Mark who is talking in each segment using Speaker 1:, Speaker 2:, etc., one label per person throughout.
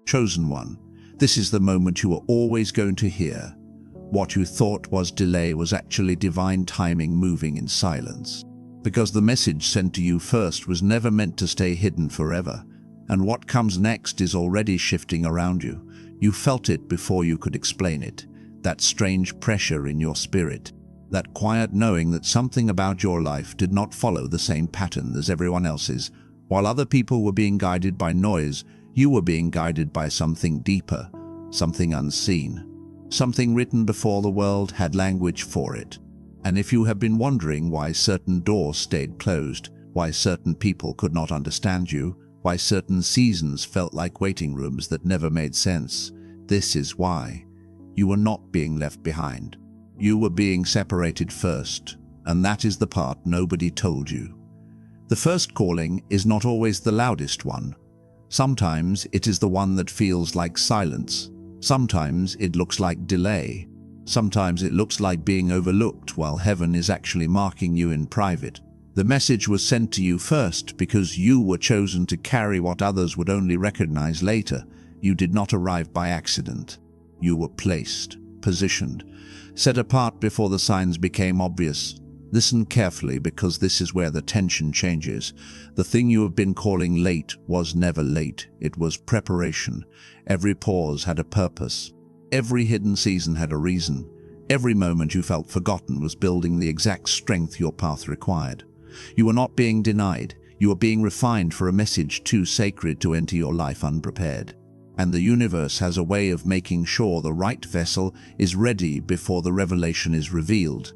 Speaker 1: Chosen one, this is the moment you are always going to hear. What you thought was delay was actually divine timing moving in silence. Because the message sent to you first was never meant to stay hidden forever, and what comes next is already shifting around you. You felt it before you could explain it, that strange pressure in your spirit, that quiet knowing that something about your life did not follow the same pattern as everyone else's. While other people were being guided by noise, you were being guided by something deeper, something unseen, something written before the world had language for it. And if you have been wondering why certain doors stayed closed, why certain people could not understand you, why certain seasons felt like waiting rooms that never made sense, this is why. You were not being left behind. You were being separated first, and that is the part nobody told you. The first calling is not always the loudest one. Sometimes it is the one that feels like silence. Sometimes it looks like delay. Sometimes it looks like being overlooked while heaven is actually marking you in private. The message was sent to you first because you were chosen to carry what others would only recognize later. You did not arrive by accident. You were placed, positioned, set apart before the signs became obvious. Listen carefully, because this is where the tension changes. The thing you have been calling late was never late. It was preparation. Every pause had a purpose. Every hidden season had a reason. Every moment you felt forgotten was building the exact strength your path required. You were not being denied. You were being refined for a message too sacred to enter your life unprepared. And the universe has a way of making sure the right vessel is ready before the revelation is revealed.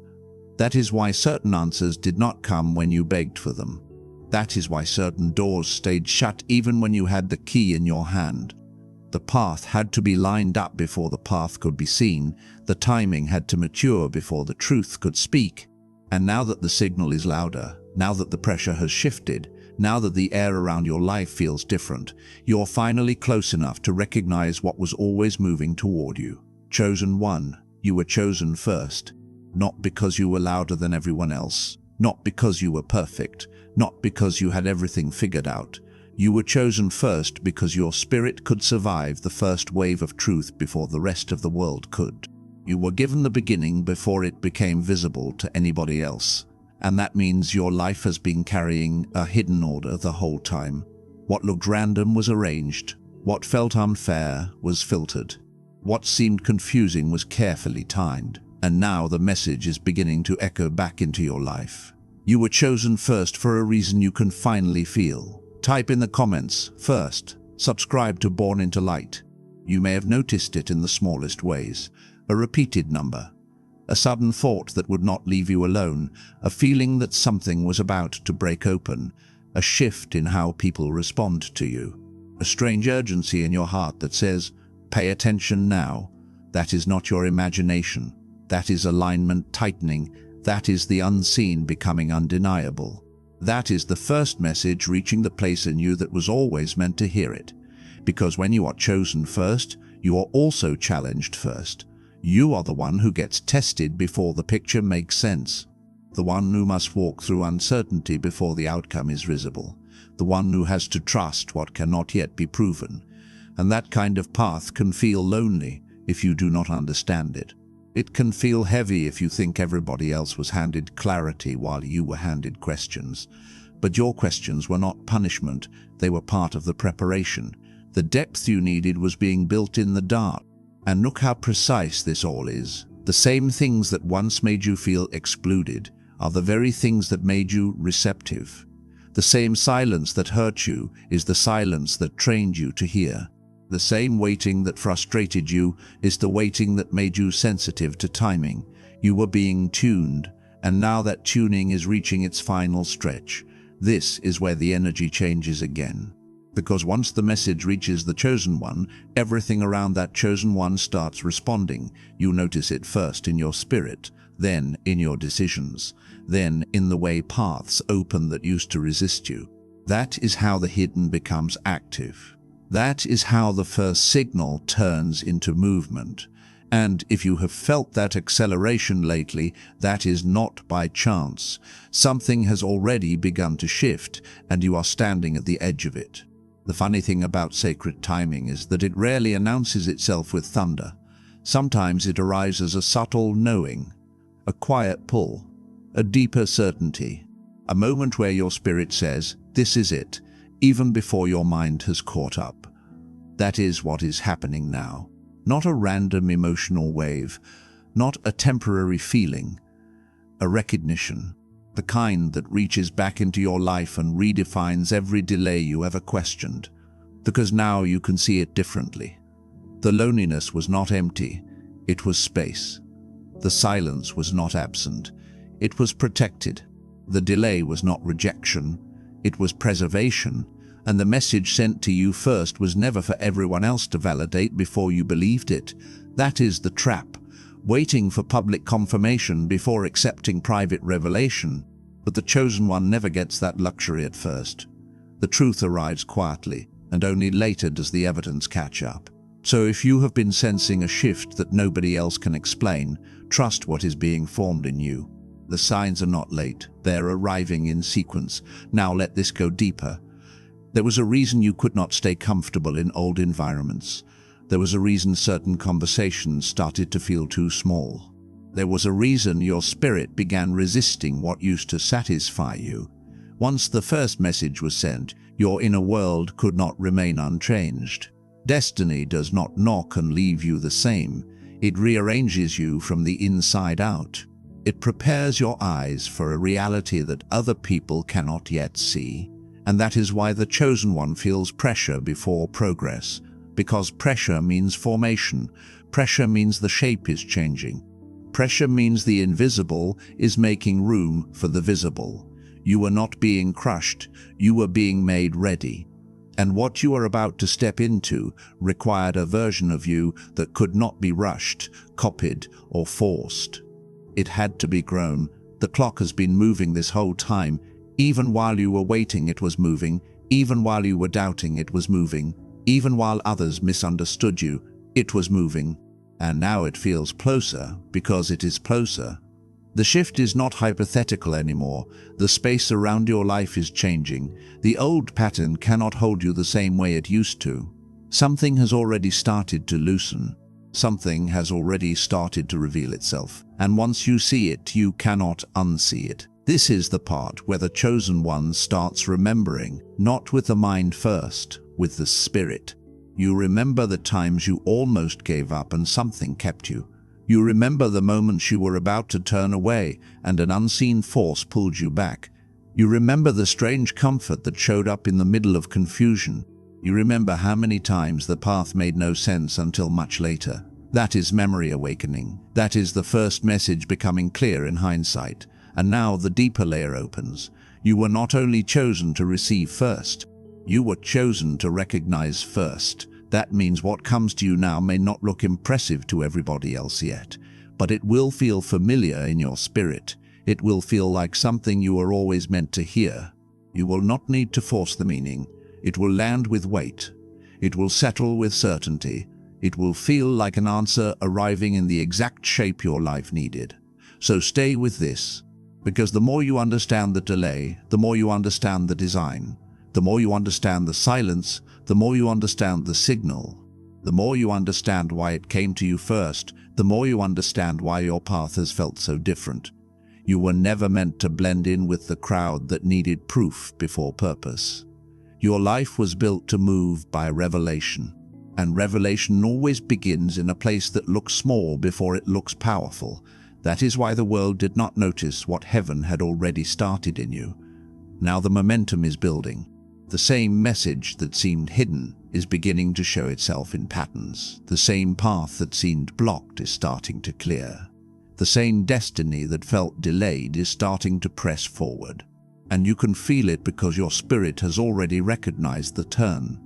Speaker 1: That is why certain answers did not come when you begged for them. That is why certain doors stayed shut even when you had the key in your hand. The path had to be lined up before the path could be seen. The timing had to mature before the truth could speak. And now that the signal is louder, now that the pressure has shifted, now that the air around your life feels different, you're finally close enough to recognize what was always moving toward you. Chosen one, you were chosen first. Not because you were louder than everyone else, not because you were perfect, not because you had everything figured out. You were chosen first because your spirit could survive the first wave of truth before the rest of the world could. You were given the beginning before it became visible to anybody else. And that means your life has been carrying a hidden order the whole time. What looked random was arranged. What felt unfair was filtered. What seemed confusing was carefully timed. And now the message is beginning to echo back into your life. You were chosen first for a reason you can finally feel. Type in the comments, first. Subscribe to Born into Light. You may have noticed it in the smallest ways. A repeated number. A sudden thought that would not leave you alone. A feeling that something was about to break open. A shift in how people respond to you. A strange urgency in your heart that says, pay attention now. That is not your imagination. That is alignment tightening. That is the unseen becoming undeniable. That is the first message reaching the place in you that was always meant to hear it. Because when you are chosen first, you are also challenged first. You are the one who gets tested before the picture makes sense. The one who must walk through uncertainty before the outcome is visible. The one who has to trust what cannot yet be proven. And that kind of path can feel lonely if you do not understand it. It can feel heavy if you think everybody else was handed clarity while you were handed questions. But your questions were not punishment, they were part of the preparation. The depth you needed was being built in the dark. And look how precise this all is. The same things that once made you feel excluded are the very things that made you receptive. The same silence that hurt you is the silence that trained you to hear. The same waiting that frustrated you is the waiting that made you sensitive to timing. You were being tuned, and now that tuning is reaching its final stretch. This is where the energy changes again. Because once the message reaches the chosen one, everything around that chosen one starts responding. You notice it first in your spirit, then in your decisions, then in the way paths open that used to resist you. That is how the hidden becomes active. That is how the first signal turns into movement. And if you have felt that acceleration lately, that is not by chance. Something has already begun to shift, and you are standing at the edge of it. The funny thing about sacred timing is that it rarely announces itself with thunder. Sometimes it arrives as a subtle knowing, a quiet pull, a deeper certainty, a moment where your spirit says, "This is it," even before your mind has caught up. That is what is happening now. Not a random emotional wave, not a temporary feeling, a recognition, the kind that reaches back into your life and redefines every delay you ever questioned, because now you can see it differently. The loneliness was not empty, it was space. The silence was not absent, it was protected. The delay was not rejection, it was preservation, and the message sent to you first was never for everyone else to validate before you believed it. That is the trap, waiting for public confirmation before accepting private revelation. But the chosen one never gets that luxury at first. The truth arrives quietly, and only later does the evidence catch up. So if you have been sensing a shift that nobody else can explain, trust what is being formed in you. The signs are not late, they're arriving in sequence. Now let this go deeper. There was a reason you could not stay comfortable in old environments. There was a reason certain conversations started to feel too small. There was a reason your spirit began resisting what used to satisfy you. Once the first message was sent, your inner world could not remain unchanged. Destiny does not knock and leave you the same. It rearranges you from the inside out. It prepares your eyes for a reality that other people cannot yet see. And that is why the chosen one feels pressure before progress. Because pressure means formation. Pressure means the shape is changing. Pressure means the invisible is making room for the visible. You were not being crushed, you were being made ready. And what you are about to step into required a version of you that could not be rushed, copied, or forced. It had to be grown. The clock has been moving this whole time. Even while you were waiting, it was moving. Even while you were doubting, it was moving. Even while others misunderstood you, it was moving. And now it feels closer because it is closer. The shift is not hypothetical anymore. The space around your life is changing. The old pattern cannot hold you the same way it used to. Something has already started to loosen. Something has already started to reveal itself. And once you see it, you cannot unsee it. This is the part where the chosen one starts remembering, not with the mind first, with the spirit. You remember the times you almost gave up and something kept you. You remember the moments you were about to turn away and an unseen force pulled you back. You remember the strange comfort that showed up in the middle of confusion. You remember how many times the path made no sense until much later. That is memory awakening. That is the first message becoming clear in hindsight. And now the deeper layer opens. You were not only chosen to receive first, you were chosen to recognize first. That means what comes to you now may not look impressive to everybody else yet, but it will feel familiar in your spirit. It will feel like something you were always meant to hear. You will not need to force the meaning. It will land with weight. It will settle with certainty. It will feel like an answer arriving in the exact shape your life needed. So stay with this. Because the more you understand the delay, the more you understand the design. The more you understand the silence, the more you understand the signal. The more you understand why it came to you first, the more you understand why your path has felt so different. You were never meant to blend in with the crowd that needed proof before purpose. Your life was built to move by revelation. And revelation always begins in a place that looks small before it looks powerful. That is why the world did not notice what heaven had already started in you. Now the momentum is building. The same message that seemed hidden is beginning to show itself in patterns. The same path that seemed blocked is starting to clear. The same destiny that felt delayed is starting to press forward. And you can feel it because your spirit has already recognized the turn.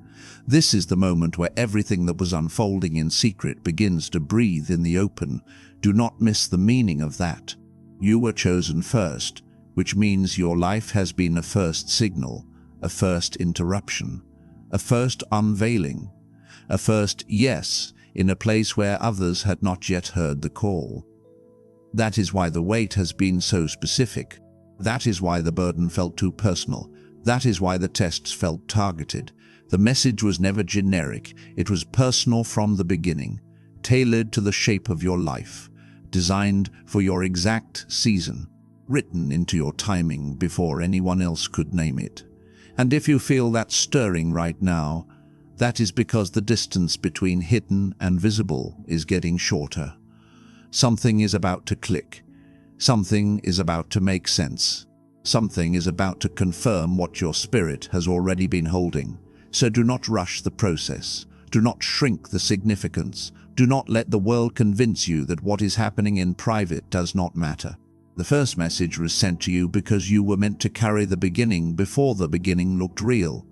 Speaker 1: This is the moment where everything that was unfolding in secret begins to breathe in the open. Do not miss the meaning of that. You were chosen first, which means your life has been a first signal, a first interruption, a first unveiling, a first yes in a place where others had not yet heard the call. That is why the wait has been so specific. That is why the burden felt too personal. That is why the tests felt targeted. The message was never generic. It was personal from the beginning, tailored to the shape of your life, designed for your exact season, written into your timing before anyone else could name it. And if you feel that stirring right now, that is because the distance between hidden and visible is getting shorter. Something is about to click. Something is about to make sense. Something is about to confirm what your spirit has already been holding. So do not rush the process. Do not shrink the significance. Do not let the world convince you that what is happening in private does not matter. The first message was sent to you because you were meant to carry the beginning before the beginning looked real.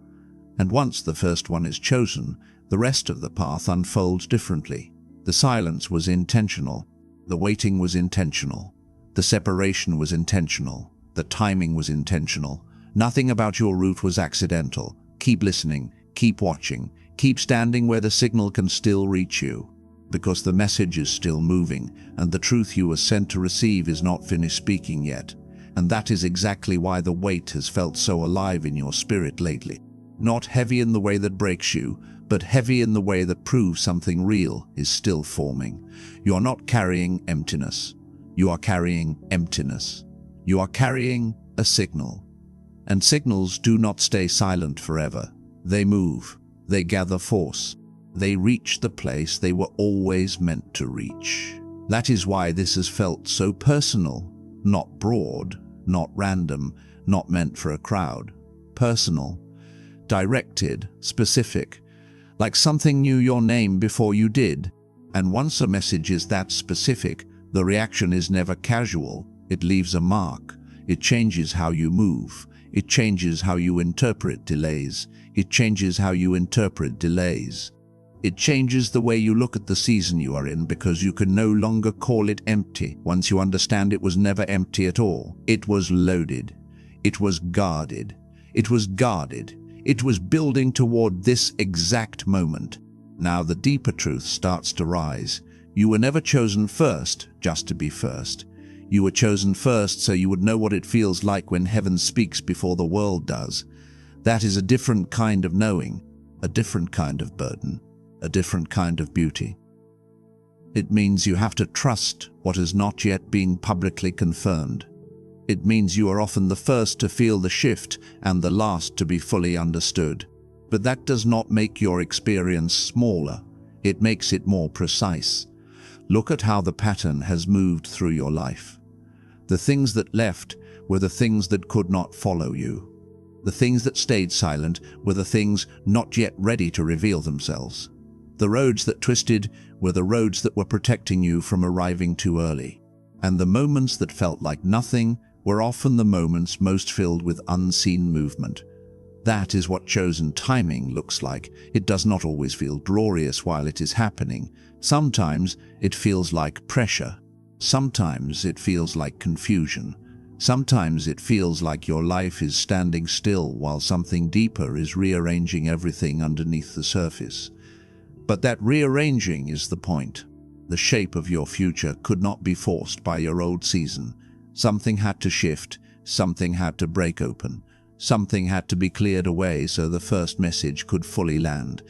Speaker 1: And once the first one is chosen, the rest of the path unfolds differently. The silence was intentional. The waiting was intentional. The separation was intentional. The timing was intentional. Nothing about your route was accidental. Keep listening, keep watching, keep standing where the signal can still reach you. Because the message is still moving, and the truth you were sent to receive is not finished speaking yet. And that is exactly why the weight has felt so alive in your spirit lately. Not heavy in the way that breaks you, but heavy in the way that proves something real is still forming. You are not carrying emptiness. You are carrying emptiness. You are carrying a signal. And signals do not stay silent forever. They move. They gather force. They reach the place they were always meant to reach. That is why this has felt so personal, not broad, not random, not meant for a crowd. Personal, directed, specific, like something knew your name before you did. And once a message is that specific, the reaction is never casual. It leaves a mark. It changes how you move. It changes how you interpret delays. It changes how you interpret delays. It changes the way you look at the season you are in, because you can no longer call it empty once you understand it was never empty at all. It was loaded. It was guarded. It was guarded. It was building toward this exact moment. Now the deeper truth starts to rise. You were never chosen first just to be first. You were chosen first so you would know what it feels like when heaven speaks before the world does. That is a different kind of knowing, a different kind of burden, a different kind of beauty. It means you have to trust what has not yet been publicly confirmed. It means you are often the first to feel the shift and the last to be fully understood. But that does not make your experience smaller. It makes it more precise. Look at how the pattern has moved through your life. The things that left were the things that could not follow you. The things that stayed silent were the things not yet ready to reveal themselves. The roads that twisted were the roads that were protecting you from arriving too early. And the moments that felt like nothing were often the moments most filled with unseen movement. That is what chosen timing looks like. It does not always feel glorious while it is happening. Sometimes it feels like pressure. Sometimes it feels like confusion. Sometimes it feels like your life is standing still while something deeper is rearranging everything underneath the surface. But that rearranging is the point. The shape of your future could not be forced by your old season. Something had to shift. Something had to break open. Something had to be cleared away so the first message could fully land.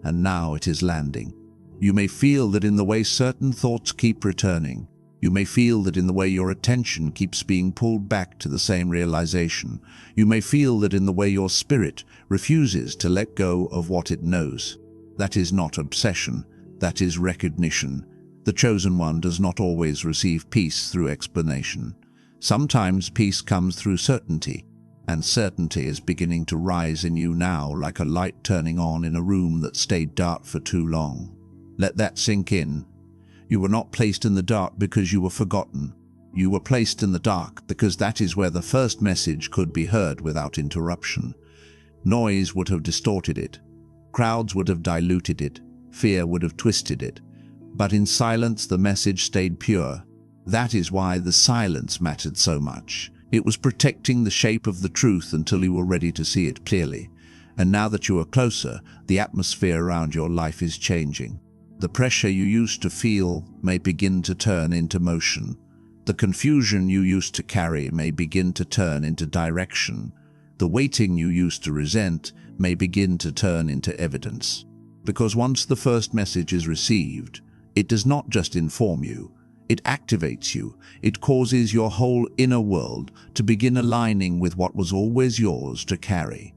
Speaker 1: And now it is landing. You may feel that in the way certain thoughts keep returning. You may feel that in the way your attention keeps being pulled back to the same realization. You may feel that in the way your spirit refuses to let go of what it knows. That is not obsession. That is recognition. The chosen one does not always receive peace through explanation. Sometimes peace comes through certainty, and certainty is beginning to rise in you now like a light turning on in a room that stayed dark for too long. Let that sink in. You were not placed in the dark because you were forgotten. You were placed in the dark because that is where the first message could be heard without interruption. Noise would have distorted it. Crowds would have diluted it. Fear would have twisted it. But in silence the message stayed pure. That is why the silence mattered so much. It was protecting the shape of the truth until you were ready to see it clearly. And now that you are closer, the atmosphere around your life is changing. The pressure you used to feel may begin to turn into motion. The confusion you used to carry may begin to turn into direction. The waiting you used to resent may begin to turn into evidence. Because once the first message is received, it does not just inform you, it activates you. It causes your whole inner world to begin aligning with what was always yours to carry.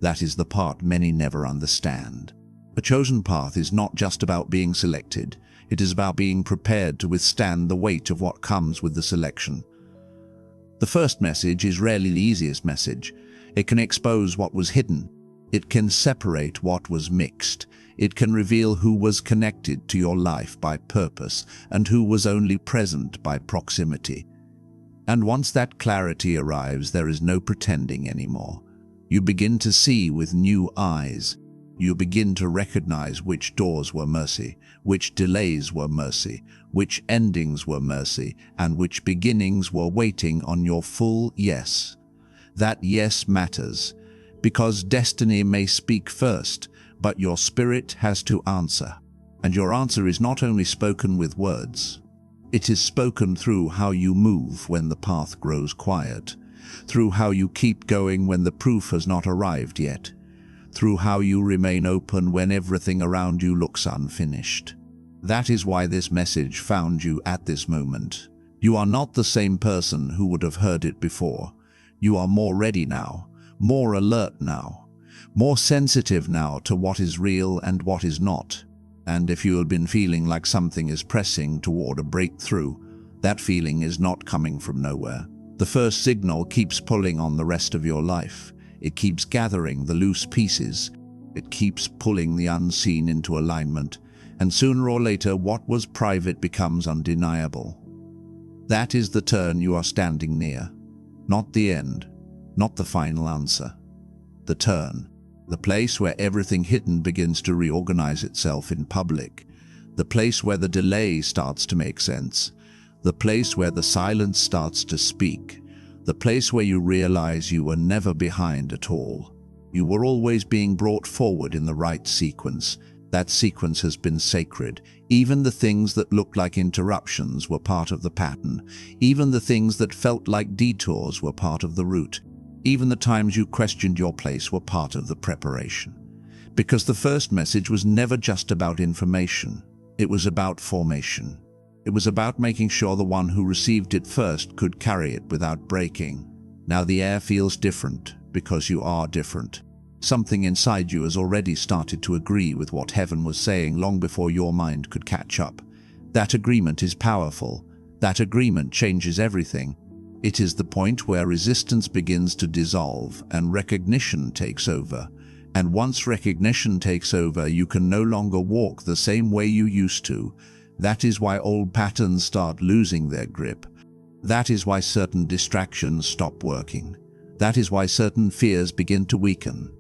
Speaker 1: That is the part many never understand. A chosen path is not just about being selected, it is about being prepared to withstand the weight of what comes with the selection. The first message is rarely the easiest message. It can expose what was hidden. It can separate what was mixed. It can reveal who was connected to your life by purpose and who was only present by proximity. And once that clarity arrives, there is no pretending anymore. You begin to see with new eyes. You begin to recognize which doors were mercy, which delays were mercy, which endings were mercy, and which beginnings were waiting on your full yes. That yes matters, because destiny may speak first, but your spirit has to answer. And your answer is not only spoken with words. It is spoken through how you move when the path grows quiet, through how you keep going when the proof has not arrived yet, through how you remain open when everything around you looks unfinished. That is why this message found you at this moment. You are not the same person who would have heard it before. You are more ready now, more alert now, more sensitive now to what is real and what is not. And if you have been feeling like something is pressing toward a breakthrough, that feeling is not coming from nowhere. The first signal keeps pulling on the rest of your life. It keeps gathering the loose pieces. It keeps pulling the unseen into alignment. And sooner or later, what was private becomes undeniable. That is the turn you are standing near. Not the end, not the final answer. The turn, the place where everything hidden begins to reorganize itself in public. The place where the delay starts to make sense. The place where the silence starts to speak. The place where you realize you were never behind at all. You were always being brought forward in the right sequence. That sequence has been sacred. Even the things that looked like interruptions were part of the pattern. Even the things that felt like detours were part of the route. Even the times you questioned your place were part of the preparation. Because the first message was never just about information. It was about formation. It was about making sure the one who received it first could carry it without breaking. Now the air feels different because you are different. Something inside you has already started to agree with what heaven was saying long before your mind could catch up. That agreement is powerful. That agreement changes everything. It is the point where resistance begins to dissolve and recognition takes over. And once recognition takes over, you can no longer walk the same way you used to. That is why old patterns start losing their grip. That is why certain distractions stop working. That is why certain fears begin to weaken.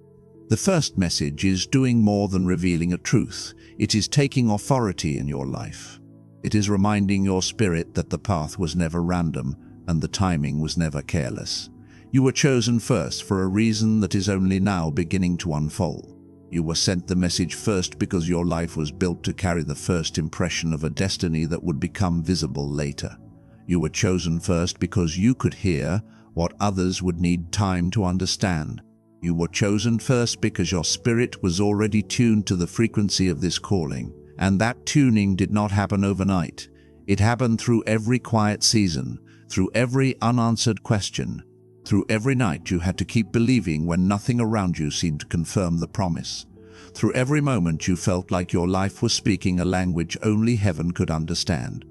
Speaker 1: The first message is doing more than revealing a truth. It is taking authority in your life. It is reminding your spirit that the path was never random and the timing was never careless. You were chosen first for a reason that is only now beginning to unfold. You were sent the message first because your life was built to carry the first impression of a destiny that would become visible later. You were chosen first because you could hear what others would need time to understand. You were chosen first because your spirit was already tuned to the frequency of this calling, and that tuning did not happen overnight. It happened through every quiet season, through every unanswered question, through every night you had to keep believing when nothing around you seemed to confirm the promise. Through every moment you felt like your life was speaking a language only heaven could understand.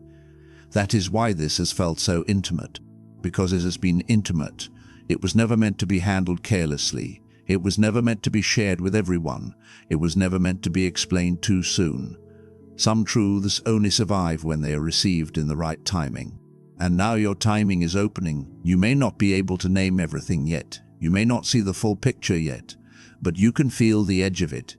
Speaker 1: That is why this has felt so intimate, because it has been intimate. It was never meant to be handled carelessly. It was never meant to be shared with everyone. It was never meant to be explained too soon. Some truths only survive when they are received in the right timing. And now your timing is opening. You may not be able to name everything yet. You may not see the full picture yet, but you can feel the edge of it.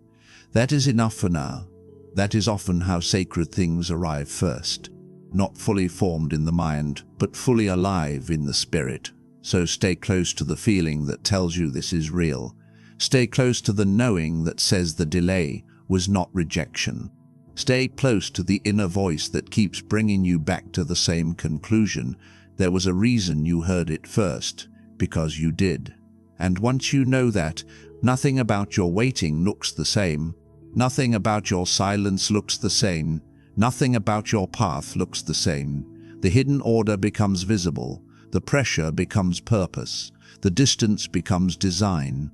Speaker 1: That is enough for now. That is often how sacred things arrive first. Not fully formed in the mind, but fully alive in the spirit. So stay close to the feeling that tells you this is real. Stay close to the knowing that says the delay was not rejection. Stay close to the inner voice that keeps bringing you back to the same conclusion. There was a reason you heard it first, because you did. And once you know that, Nothing about your waiting looks the same. Nothing about your silence looks the same. Nothing about your path looks the same. The hidden order becomes visible. The pressure becomes purpose. The distance becomes design.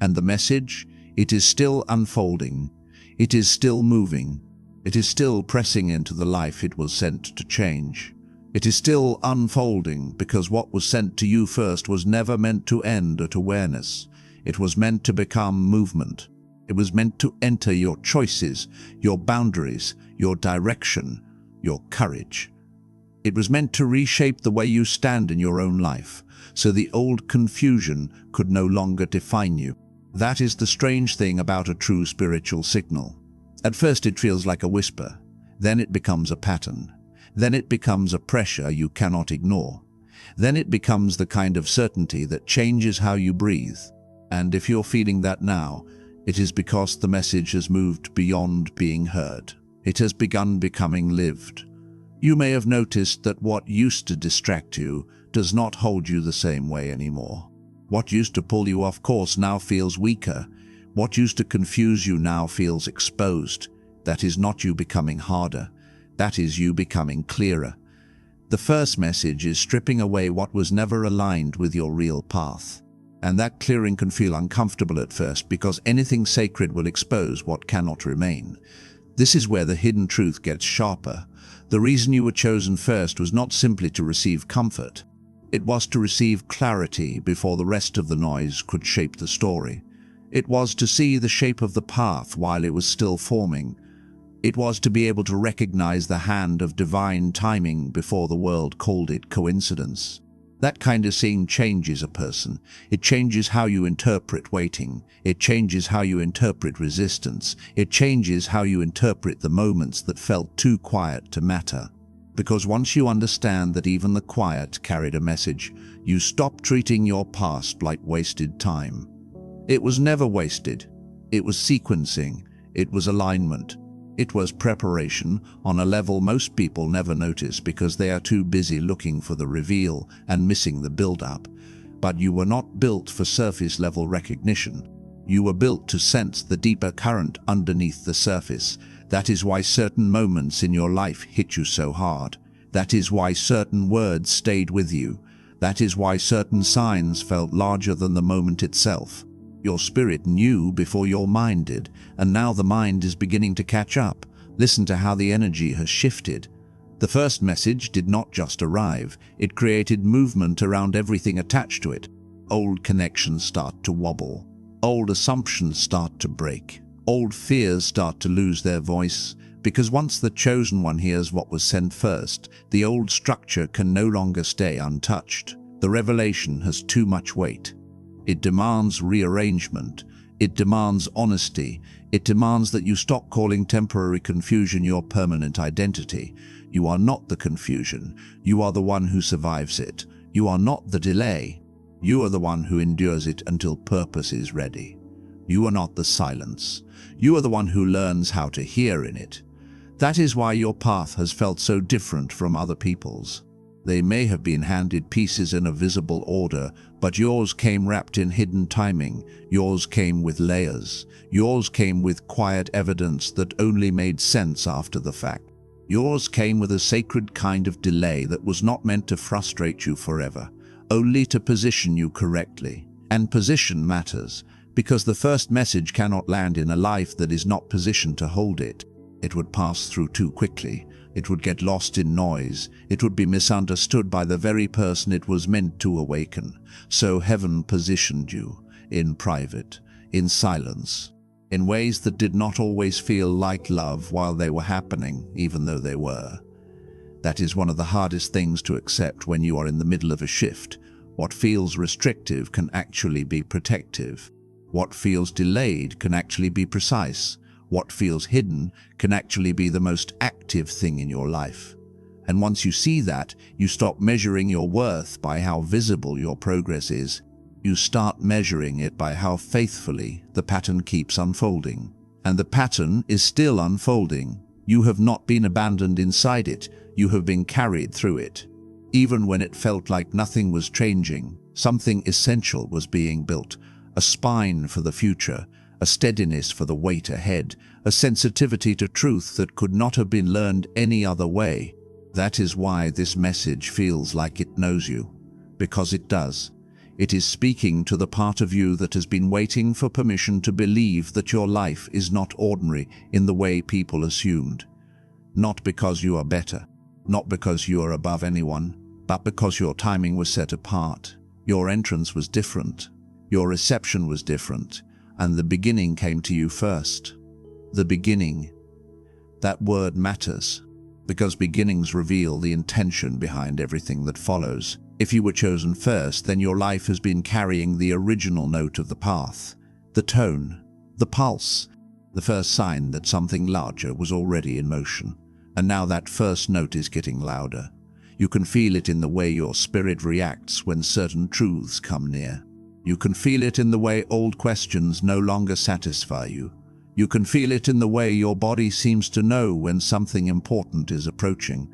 Speaker 1: And the message? It is still unfolding. It is still moving. It is still pressing into the life it was sent to change. It is still unfolding because what was sent to you first was never meant to end at awareness. It was meant to become movement. It was meant to enter your choices, your boundaries, your direction, your courage. It was meant to reshape the way you stand in your own life, so the old confusion could no longer define you. That is the strange thing about a true spiritual signal. At first it feels like a whisper, then it becomes a pattern, then it becomes a pressure you cannot ignore, then it becomes the kind of certainty that changes how you breathe. And if you're feeling that now, it is because the message has moved beyond being heard. It has begun becoming lived. You may have noticed that what used to distract you does not hold you the same way anymore. What used to pull you off course now feels weaker. What used to confuse you now feels exposed. That is not you becoming harder. That is you becoming clearer. The first message is stripping away what was never aligned with your real path. And that clearing can feel uncomfortable at first because anything sacred will expose what cannot remain. This is where the hidden truth gets sharper. The reason you were chosen first was not simply to receive comfort. It was to receive clarity before the rest of the noise could shape the story. It was to see the shape of the path while it was still forming. It was to be able to recognize the hand of divine timing before the world called it coincidence. That kind of seeing changes a person. It changes how you interpret waiting. It changes how you interpret resistance. It changes how you interpret the moments that felt too quiet to matter. Because once you understand that even the quiet carried a message, you stop treating your past like wasted time. It was never wasted. It was sequencing. It was alignment. It was preparation on a level most people never notice because they are too busy looking for the reveal and missing the build-up. But you were not built for surface-level recognition. You were built to sense the deeper current underneath the surface. That is why certain moments in your life hit you so hard. That is why certain words stayed with you. That is why certain signs felt larger than the moment itself. Your spirit knew before your mind did, and now the mind is beginning to catch up. Listen to how the energy has shifted. The first message did not just arrive, it created movement around everything attached to it. Old connections start to wobble. Old assumptions start to break. Old fears start to lose their voice, because once the chosen one hears what was sent first, the old structure can no longer stay untouched. The revelation has too much weight. It demands rearrangement. It demands honesty. It demands that you stop calling temporary confusion your permanent identity. You are not the confusion. You are the one who survives it. You are not the delay. You are the one who endures it until purpose is ready. You are not the silence. You are the one who learns how to hear in it. That is why your path has felt so different from other people's. They may have been handed pieces in a visible order, but yours came wrapped in hidden timing. Yours came with layers. Yours came with quiet evidence that only made sense after the fact. Yours came with a sacred kind of delay that was not meant to frustrate you forever, only to position you correctly. And position matters, because the first message cannot land in a life that is not positioned to hold it. It would pass through too quickly. It would get lost in noise. It would be misunderstood by the very person it was meant to awaken. So heaven positioned you, in private, in silence, in ways that did not always feel like love while they were happening, even though they were. That is one of the hardest things to accept when you are in the middle of a shift. What feels restrictive can actually be protective. What feels delayed can actually be precise. What feels hidden can actually be the most active thing in your life. And once you see that, you stop measuring your worth by how visible your progress is. You start measuring it by how faithfully the pattern keeps unfolding. And the pattern is still unfolding. You have not been abandoned inside it. You have been carried through it. Even when it felt like nothing was changing, something essential was being built. a spine for the future, a steadiness for the wait ahead, a sensitivity to truth that could not have been learned any other way. That is why this message feels like it knows you, because it does. It is speaking to the part of you that has been waiting for permission to believe that your life is not ordinary in the way people assumed. Not because you are better, not because you are above anyone, but because your timing was set apart. Your entrance was different, your reception was different, and the beginning came to you first. The beginning. That word matters, because beginnings reveal the intention behind everything that follows. If you were chosen first, then your life has been carrying the original note of the path, the tone, the pulse, the first sign that something larger was already in motion. And now that first note is getting louder. You can feel it in the way your spirit reacts when certain truths come near. You can feel it in the way old questions no longer satisfy you. You can feel it in the way your body seems to know when something important is approaching.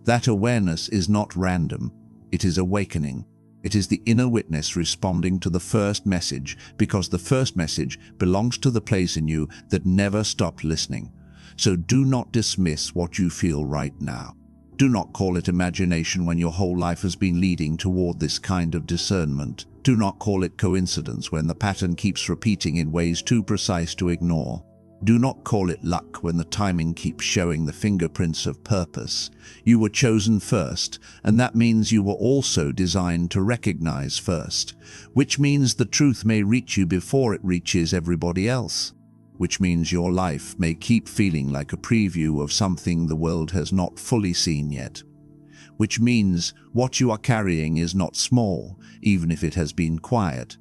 Speaker 1: That awareness is not random. It is awakening. It is the inner witness responding to the first message, because the first message belongs to the place in you that never stopped listening. So do not dismiss what you feel right now. Do not call it imagination when your whole life has been leading toward this kind of discernment. Do not call it coincidence when the pattern keeps repeating in ways too precise to ignore. Do not call it luck when the timing keeps showing the fingerprints of purpose. You were chosen first, and that means you were also designed to recognize first, which means the truth may reach you before it reaches everybody else, which means your life may keep feeling like a preview of something the world has not fully seen yet, which means what you are carrying is not small, even if it has been quiet.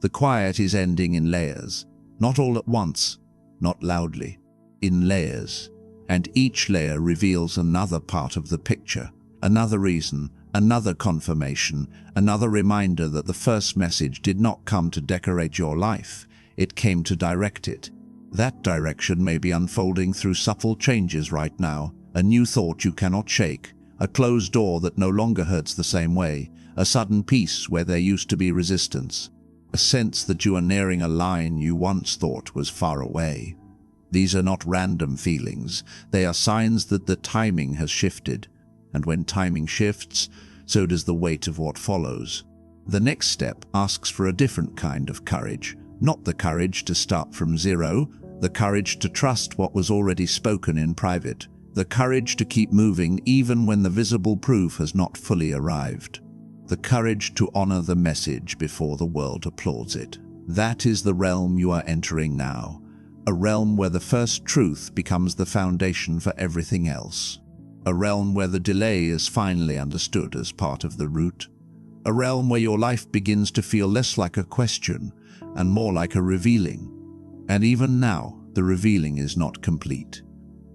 Speaker 1: The quiet is ending in layers, not all at once, not loudly, in layers, and each layer reveals another part of the picture, another reason, another confirmation, another reminder that the first message did not come to decorate your life, it came to direct it. That direction may be unfolding through subtle changes right now, a new thought you cannot shake, a closed door that no longer hurts the same way, a sudden peace where there used to be resistance, a sense that you are nearing a line you once thought was far away. These are not random feelings, they are signs that the timing has shifted, and when timing shifts, so does the weight of what follows. The next step asks for a different kind of courage, not the courage to start from zero, the courage to trust what was already spoken in private, the courage to keep moving even when the visible proof has not fully arrived. The courage to honor the message before the world applauds it. That is the realm you are entering now, a realm where the first truth becomes the foundation for everything else, a realm where the delay is finally understood as part of the route, a realm where your life begins to feel less like a question and more like a revealing. And even now, the revealing is not complete.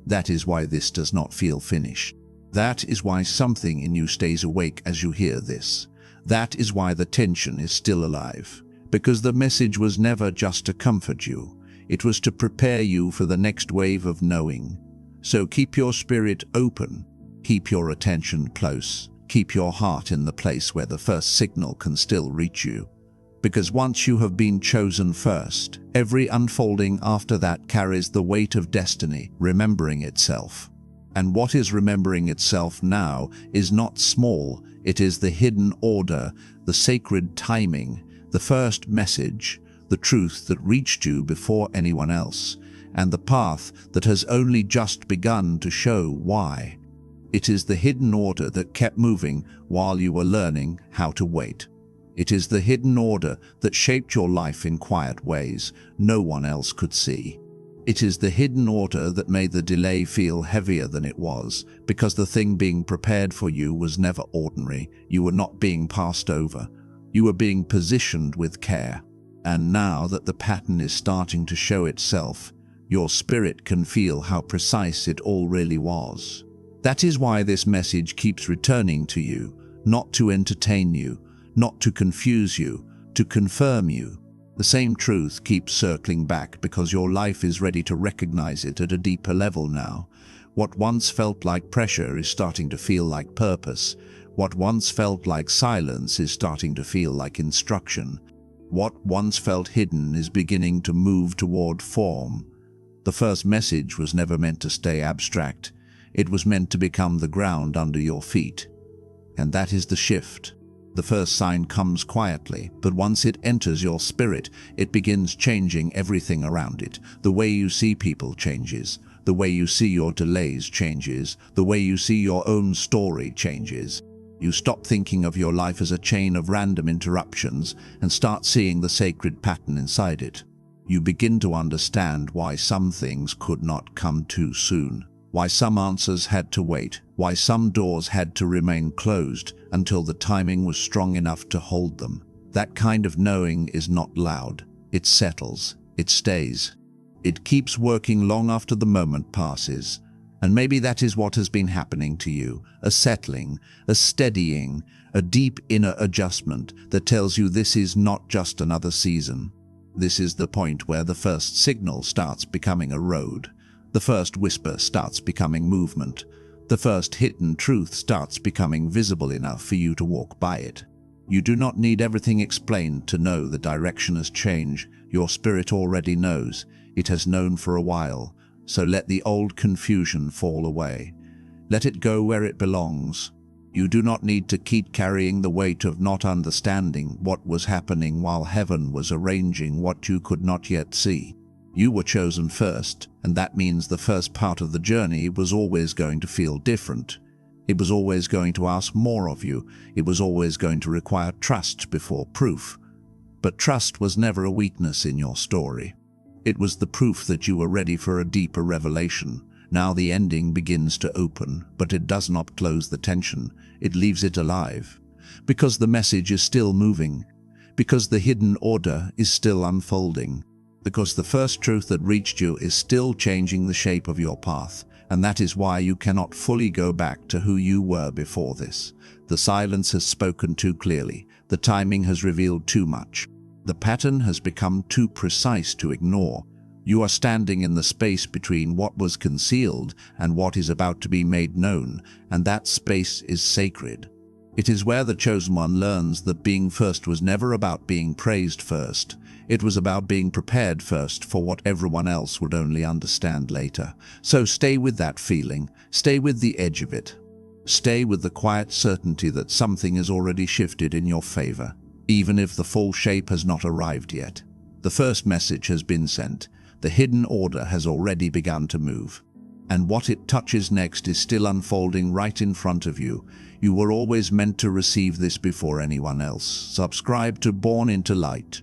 Speaker 1: That is why this does not feel finished. That is why something in you stays awake as you hear this. That is why the tension is still alive. Because the message was never just to comfort you. It was to prepare you for the next wave of knowing. So keep your spirit open. Keep your attention close. Keep your heart in the place where the first signal can still reach you. Because once you have been chosen first, every unfolding after that carries the weight of destiny, remembering itself. And what is remembering itself now is not small, it is the hidden order, the sacred timing, the first message, the truth that reached you before anyone else, and the path that has only just begun to show why. It is the hidden order that kept moving while you were learning how to wait. It is the hidden order that shaped your life in quiet ways no one else could see. It is the hidden order that made the delay feel heavier than it was, because the thing being prepared for you was never ordinary. You were not being passed over. You were being positioned with care. And now that the pattern is starting to show itself, your spirit can feel how precise it all really was. That is why this message keeps returning to you, not to entertain you, not to confuse you, to confirm you. The same truth keeps circling back because your life is ready to recognize it at a deeper level now. What once felt like pressure is starting to feel like purpose. What once felt like silence is starting to feel like instruction. What once felt hidden is beginning to move toward form. The first message was never meant to stay abstract. It was meant to become the ground under your feet. And that is the shift. The first sign comes quietly, but once it enters your spirit, it begins changing everything around it. The way you see people changes. The way you see your delays changes. The way you see your own story changes. You stop thinking of your life as a chain of random interruptions and start seeing the sacred pattern inside it. You begin to understand why some things could not come too soon, why some answers had to wait, why some doors had to remain closed until the timing was strong enough to hold them. That kind of knowing is not loud. It settles. It stays. It keeps working long after the moment passes. And maybe that is what has been happening to you, a settling, a steadying, a deep inner adjustment that tells you this is not just another season. This is the point where the first signal starts becoming a road. The first whisper starts becoming movement. The first hidden truth starts becoming visible enough for you to walk by it. You do not need everything explained to know the direction has changed. Your spirit already knows. It has known for a while. So let the old confusion fall away. Let it go where it belongs. You do not need to keep carrying the weight of not understanding what was happening while heaven was arranging what you could not yet see. You were chosen first, and that means the first part of the journey was always going to feel different. It was always going to ask more of you. It was always going to require trust before proof. But trust was never a weakness in your story. It was the proof that you were ready for a deeper revelation. Now the ending begins to open, but it does not close the tension. It leaves it alive. Because the message is still moving. Because the hidden order is still unfolding. Because the first truth that reached you is still changing the shape of your path. And that is why you cannot fully go back to who you were before this. The silence has spoken too clearly. The timing has revealed too much. The pattern has become too precise to ignore. You are standing in the space between what was concealed and what is about to be made known, and that space is sacred. It is where the chosen one learns that being first was never about being praised first. It was about being prepared first for what everyone else would only understand later. So stay with that feeling. Stay with the edge of it. Stay with the quiet certainty that something has already shifted in your favor, even if the full shape has not arrived yet. The first message has been sent. The hidden order has already begun to move. And what it touches next is still unfolding right in front of you. You were always meant to receive this before anyone else. Subscribe to Born into Light.